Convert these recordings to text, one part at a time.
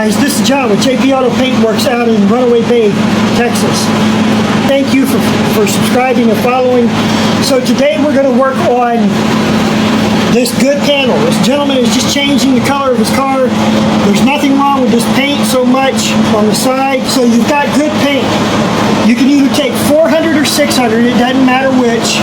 Guys, this is John with JP Auto Paintworks out in Runaway Bay, Texas. Thank you for subscribing and following. So today we're going to work on this good panel. This gentleman is just changing the color of his car. There's nothing wrong with this paint so much on the side. So you've got good paint. You can either take 400 or 600, it doesn't matter which.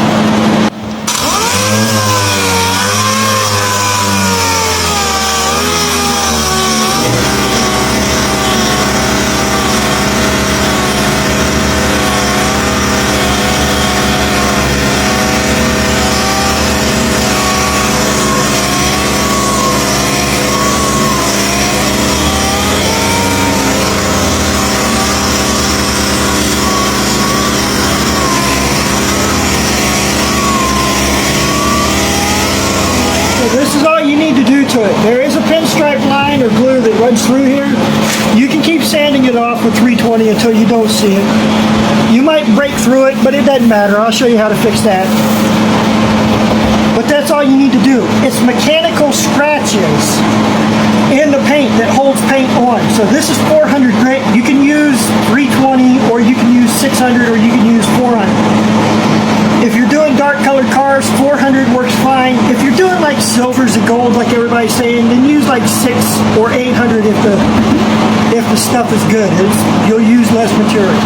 This is all you need to do to it. There is a pinstripe line or glue that runs through here. You can keep sanding it off with 320 until you don't see it. You might break through it, but it doesn't matter. I'll show you how to fix that. But that's all you need to do. It's mechanical scratches in the paint that holds paint on. So this is 400 grit. You can use 320 or you can use 600 or you can use 400. If you're doing dark colored cars, 400 works fine. If you're doing like silvers and gold like everybody's saying, then use like 600 or 800 if the stuff is good. You'll use less materials.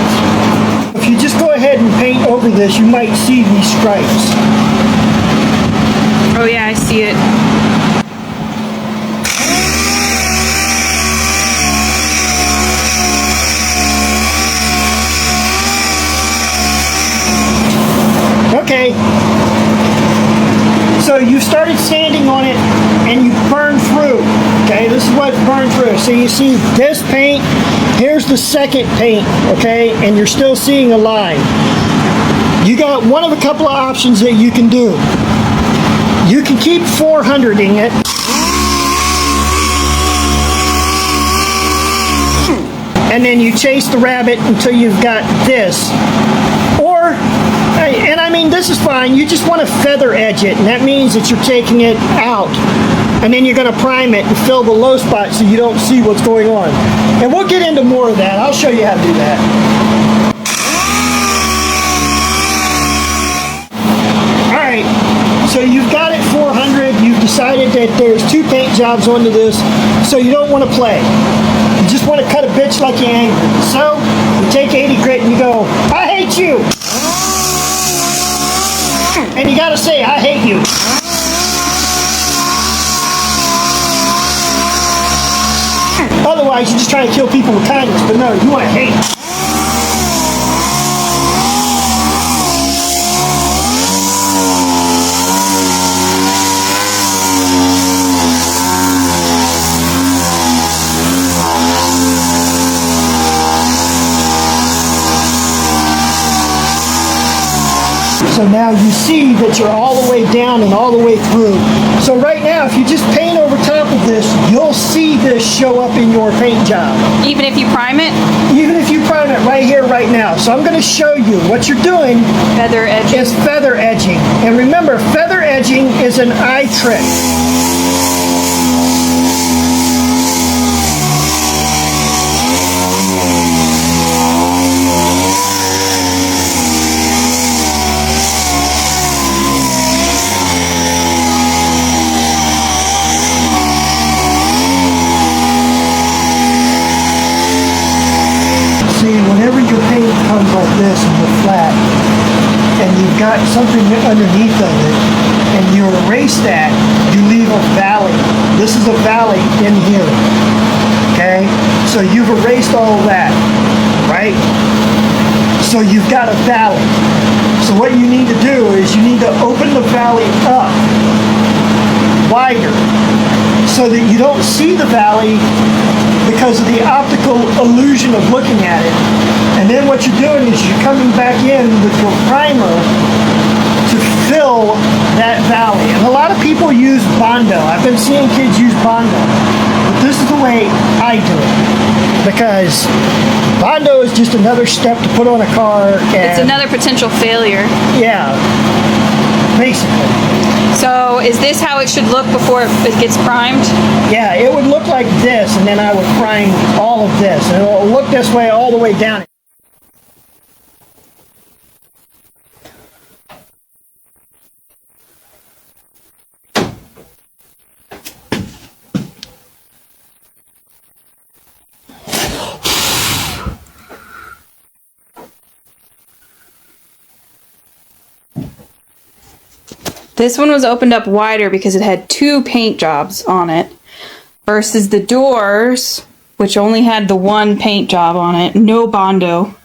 If you just go ahead and paint over this, you might see these stripes. Oh yeah, I see it. Okay, so you started sanding on it and you burned through. Okay, this is what's burned through. So you see this paint, here's the second paint, okay, and you're still seeing a line. You got one of a couple of options that you can do. You can keep 400ing it. And then you chase the rabbit until you've got this. Or, and I mean this is fine, you just want to feather edge it, and that means that you're taking it out. And then you're going to prime it and fill the low spot so you don't see what's going on. And we'll get into more of that. I'll show you how to do that. Alright, so you've got it 400, you've decided that there's 2 paint jobs onto this, so you don't want to play. You just want to cut a bitch like you're angry. So, you take 80 grit and you go, I hate you! And you gotta say, I hate you. Otherwise, you're just trying to kill people with kindness, but no, you want to hate. So now you see that you're all the way down and all the way through. So right now, if you just paint over top of this, you'll see this show up in your paint job. Even if you prime it? Even if you prime it right here, right now. So I'm going to show you what you're doing. Feather edging. Is feather edging. And remember, feather edging is an eye trick. Whenever your paint comes like this and you're flat, and you've got something underneath of it, and you erase that, you leave a valley. This is a valley in here, okay? So you've erased all of that, right? So you've got a valley. So what you need to do is you need to open the valley up wider so that you don't see the valley because of the optical illusion of looking at it. And then what you're doing is you're coming back in with your primer to fill that valley. And a lot of people use Bondo. I've been seeing kids use Bondo. But this is the way I do it. Because Bondo is just another step to put on a car. And it's another potential failure. yeah, basically. So is this how it should look before it gets primed? Yeah, it would look like this, and then I would prime all of this. And it'll look this way all the way down. This one was opened up wider because it had 2 paint jobs on it versus the doors, which only had the 1 paint job on it. No Bondo.